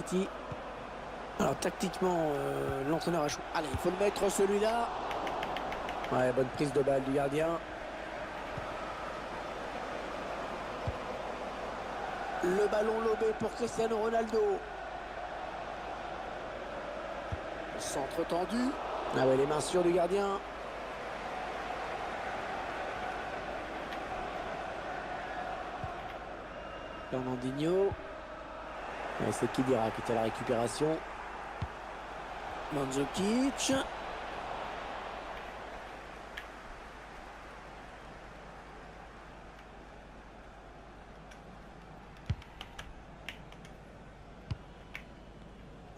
City. Alors tactiquement, l'entraîneur a choisi. Allez, il faut le mettre celui-là. Ouais, bonne prise de balle du gardien. Le ballon lobé pour Cristiano Ronaldo. Centre tendu. Ah ouais, les mains sûres du gardien. Fernandinho. C'est Khedira qui était à la récupération. Mandzukic.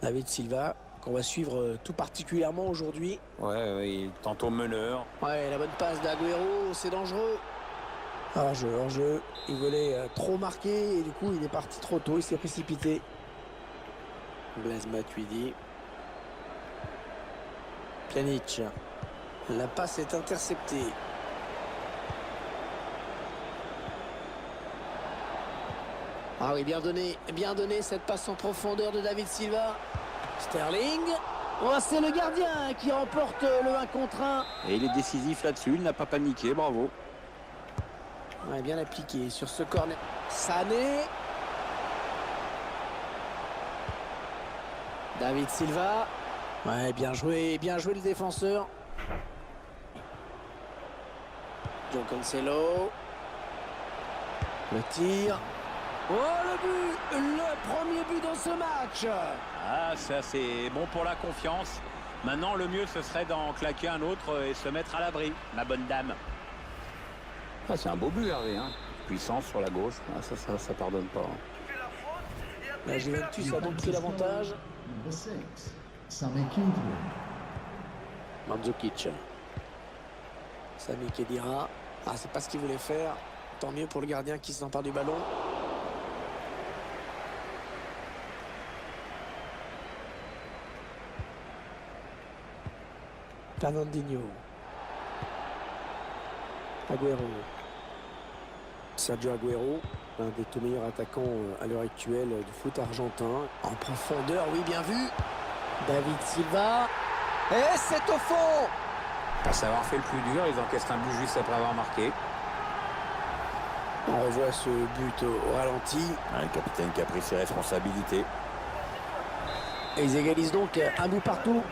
David Silva, qu'on va suivre tout particulièrement aujourd'hui. Ouais, tantôt meneur. Ouais, la bonne passe d'Aguero, c'est dangereux. Hors-jeu. Il voulait trop marquer et du coup il est parti trop tôt, il s'est précipité. Blaise Matuidi. Pjanic. La passe est interceptée. Ah oui, bien donné cette passe en profondeur de David Silva. Sterling. Oh, c'est le gardien qui remporte le 1 contre 1. Et il est décisif là-dessus, il n'a pas paniqué, bravo. Ouais, bien appliqué sur ce corner. Sané. David Silva. Ouais, bien joué le défenseur. João Cancelo. Le tir. Oh, le premier but dans ce match. Ah, ça c'est bon pour la confiance. Maintenant, le mieux, ce serait d'en claquer un autre et se mettre à l'abri, ma bonne dame. Ah, c'est un beau but, Hervé, hein. Puissance sur la gauche, ah, ça pardonne pas. La Juventus a donc pris l'avantage. Mandzukic. Sami Khedira. Ah, c'est pas ce qu'il voulait faire. Tant mieux pour le gardien qui s'empare du ballon. Fernandinho. Aguero. Sergio Aguero, un des tout meilleurs attaquants à l'heure actuelle du foot argentin. En profondeur, oui, bien vu. David Silva. Et c'est au fond. Après avoir fait le plus dur, ils encaissent un but juste après avoir marqué. On revoit ce but au ralenti. Le capitaine qui a pris ses responsabilités. Et ils égalisent donc un but partout.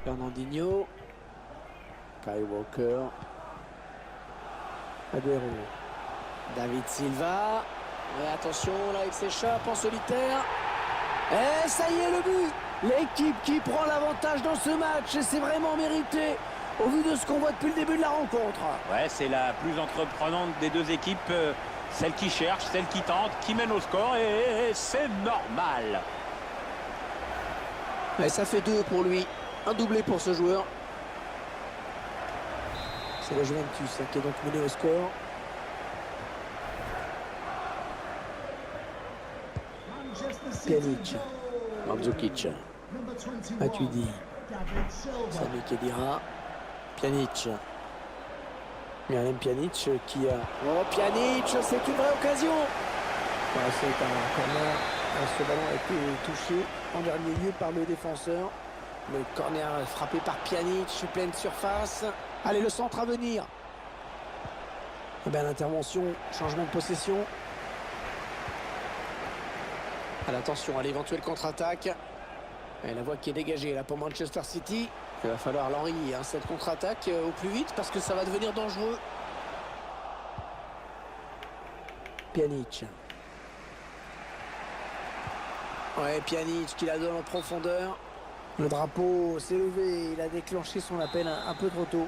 Fernandinho. Kyle Walker. Aguero. David Silva. Et attention, là, il s'échappe en solitaire. Et ça y est, le but. L'équipe qui prend l'avantage dans ce match. Et c'est vraiment mérité au vu de ce qu'on voit depuis le début de la rencontre. Ouais, c'est la plus entreprenante des deux équipes. Celle qui cherche, celle qui tente, qui mène au score. Et c'est normal. Et ça fait 2 pour lui. Un doublé pour ce joueur. C'est la Juventus qui est donc menée au score. Pjanic. Mandzukic. Matuidi. Sami Khedira. Pjanic. Miralem Pjanic qui a... Oh, Pjanic, c'est une vraie occasion. Ouais, c'est un corner. Ce ballon a été touché en dernier lieu par le défenseur. Le corner frappé par Pjanic, pleine surface. Allez, le centre à venir. Et bien l'intervention, changement de possession. Attention à l'éventuelle contre-attaque. Et la voie qui est dégagée là pour Manchester City. Il va falloir l'enrayer cette contre-attaque au plus vite parce que ça va devenir dangereux. Pjanic. Ouais, Pjanic qui la donne en profondeur. Le drapeau s'est levé, il a déclenché son appel un peu trop tôt.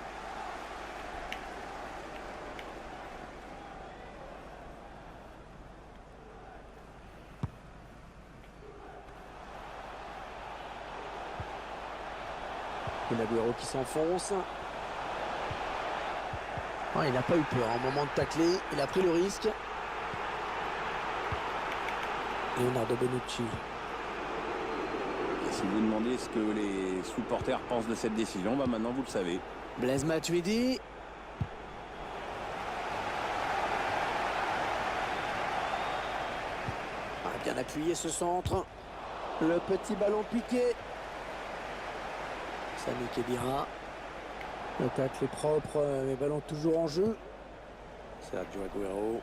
Et Aguero qui s'enfonce. Oh, il n'a pas eu peur au moment de tacler, il a pris le risque. Leonardo Bonucci. Si vous demandez ce que les supporters pensent de cette décision, bah maintenant vous le savez. Blaise Matuidi. Bien appuyé ce centre. Le petit ballon piqué. Sami Khedira. Le tacle est propre, mais ballon toujours en jeu. Sergio Agüero.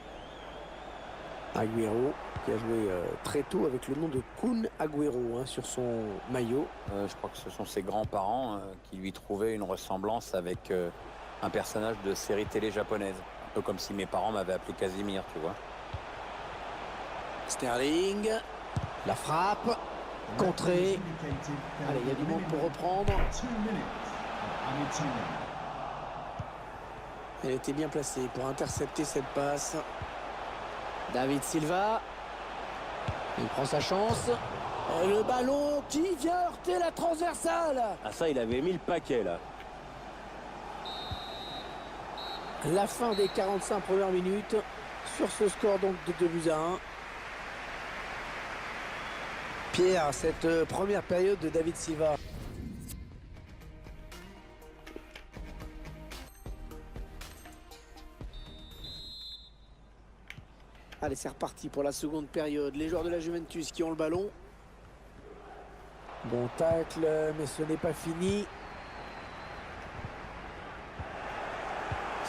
Agüero qui a joué très tôt avec le nom de Kun Agüero sur son maillot. Je crois que ce sont ses grands-parents qui lui trouvaient une ressemblance avec un personnage de série télé japonaise. Un peu comme si mes parents m'avaient appelé Casimir, tu vois. Sterling. La frappe. Contrée. Allez, il y a du monde pour reprendre. Elle était bien placée pour intercepter cette passe. David Silva. Il prend sa chance. Et le ballon qui vient heurter la transversale. Ah ça, il avait mis le paquet là. La fin des 45 premières minutes. Sur ce score donc de 2-1. Pierre, cette première période de David Silva. Allez, c'est reparti pour la seconde période. Les joueurs de la Juventus qui ont le ballon. Bon tacle, mais ce n'est pas fini.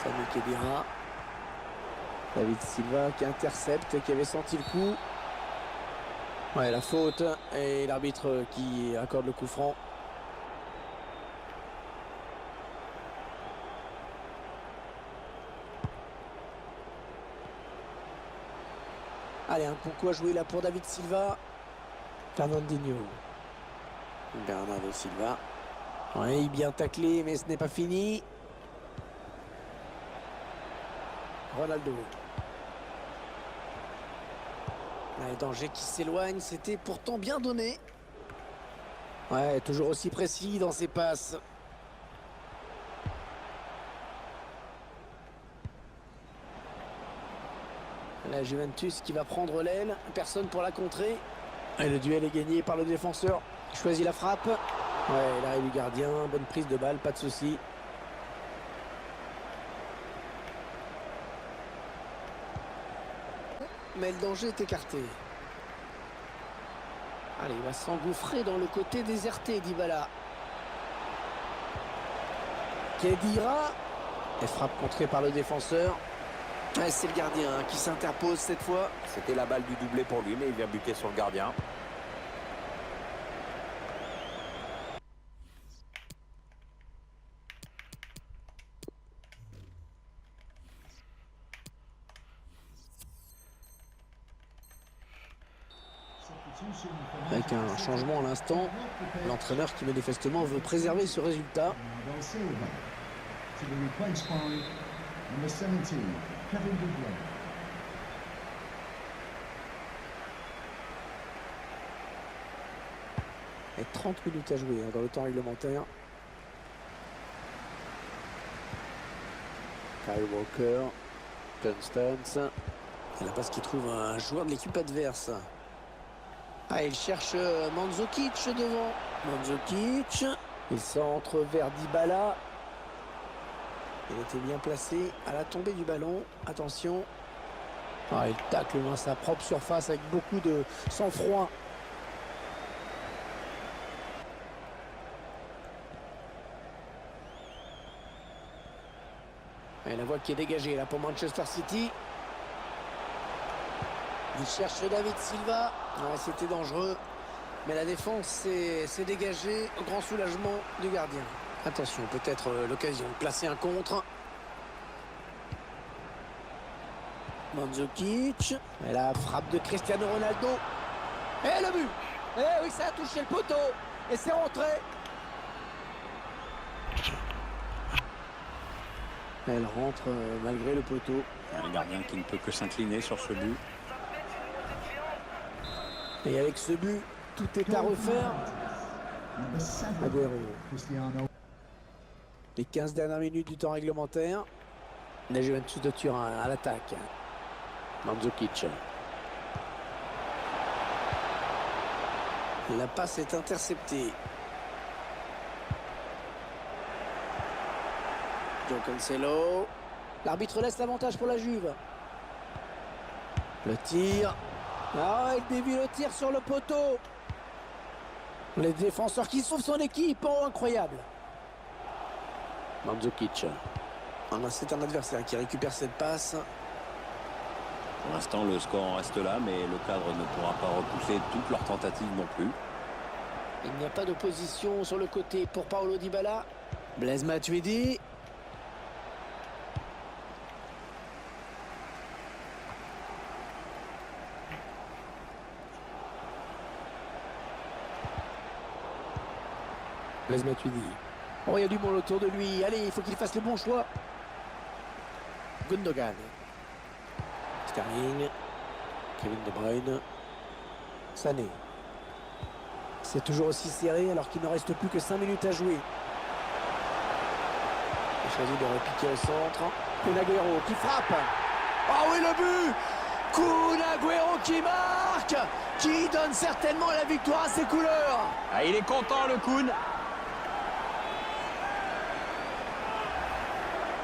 Sami Khedira. David Silva qui intercepte, qui avait senti le coup. Ouais, la faute et l'arbitre qui accorde le coup franc. Allez, un coup à jouer là pour David Silva. Fernandinho. Bernardo Silva. Oui, bien taclé, mais ce n'est pas fini. Ronaldo. Les dangers qui s'éloignent, c'était pourtant bien donné. Ouais, toujours aussi précis dans ses passes. La Juventus qui va prendre l'aile, personne pour la contrer. Et le duel est gagné par le défenseur. Il choisit la frappe. Ouais, l'arrêt du gardien, bonne prise de balle, pas de souci. Mais le danger est écarté. Allez, il va s'engouffrer dans le côté déserté d'Ibala. Khedira. Et frappe contrée par le défenseur. Ouais, c'est le gardien qui s'interpose cette fois. C'était la balle du doublé pour lui, mais il vient buter sur le gardien. Avec un changement à l'instant, l'entraîneur qui manifestement veut préserver ce résultat. Et 30 minutes à jouer dans le temps réglementaire. Kyle Walker, Constance. Et la passe qui trouve un joueur de l'équipe adverse. Ah, il cherche Mandzukic devant. Mandzukic. Il centre vers Dybala. Il était bien placé à la tombée du ballon. Attention. Ah, il tacle dans sa propre surface avec beaucoup de sang-froid. Et la voie qui est dégagée là pour Manchester City. Il cherche David Silva. Ouais, c'était dangereux. Mais la défense s'est dégagée au grand soulagement du gardien. Attention, peut-être l'occasion de placer un contre. Mandzukic. Et la frappe de Cristiano Ronaldo. Et le but. Et oui, ça a touché le poteau. Et c'est rentré. Elle rentre malgré le poteau. Un gardien qui ne peut que s'incliner sur ce but. Et avec ce but, tout est à refaire. Agüero. Les 15 dernières minutes du temps réglementaire. La Juventus de Turin à l'attaque. Mandzukic. La passe est interceptée. João Cancelo. L'arbitre laisse l'avantage pour la Juve. Le tir. Ah, il dévie le tir sur le poteau. Les défenseurs qui sauvent son équipe, oh, incroyable. Mandzukic. C'est un adversaire qui récupère cette passe. Pour l'instant, le score en reste là, mais le cadre ne pourra pas repousser toutes leurs tentatives non plus. Il n'y a pas d'opposition sur le côté pour Paulo Dybala. Blaise Matuidi. Blaise Matuidi. Oh, il y a du monde autour de lui. Allez, il faut qu'il fasse le bon choix. Gundogan. Sterling. Kevin De Bruyne. Sané. C'est toujours aussi serré alors qu'il ne reste plus que 5 minutes à jouer. Il choisit de repiquer au centre. Kun Agüero qui frappe. Ah oui, le but! Kun Agüero qui marque! Qui donne certainement la victoire à ses couleurs. Ah, il est content, le Kun.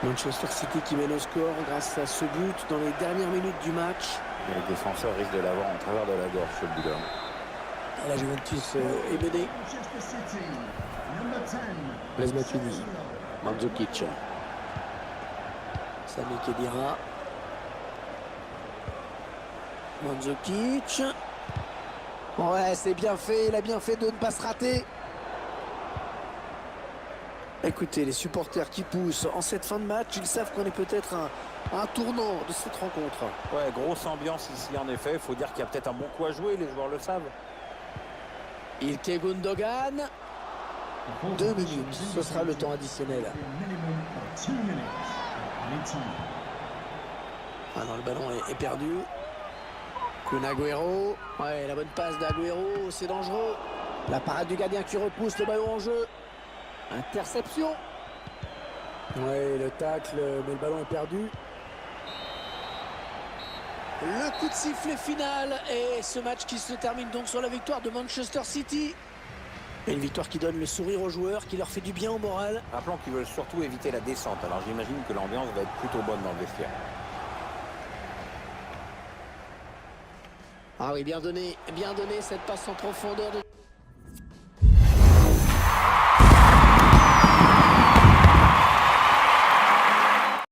Manchester City qui mène au score grâce à ce but dans les dernières minutes du match. Et les défenseurs risquent de l'avoir en travers de la gorge, ce but-là. Et la Juventus est menée. Blaise Matuidi. Mandzukic. Sami Khedira. Mandzukic. Ouais, c'est bien fait. Il a bien fait de ne pas se rater. Écoutez, les supporters qui poussent en cette fin de match, ils savent qu'on est peut-être un tournant de cette rencontre. Ouais, grosse ambiance ici en effet. Il faut dire qu'il y a peut-être un bon coup à jouer, les joueurs le savent. Ilkay Gundogan. 2 minutes, ce sera le temps additionnel. Ah non, le ballon est perdu. Kun Agüero. Ouais, la bonne passe d'Agüero, c'est dangereux. La parade du gardien qui repousse le ballon en jeu. Interception. Ouais, le tacle, mais le ballon est perdu. Le coup de sifflet final et ce match qui se termine donc sur la victoire de Manchester City. Et une victoire qui donne le sourire aux joueurs, qui leur fait du bien au moral. Rappelons qu'ils veulent surtout éviter la descente. Alors j'imagine que l'ambiance va être plutôt bonne dans le vestiaire. Ah oui, bien donné cette passe en profondeur de...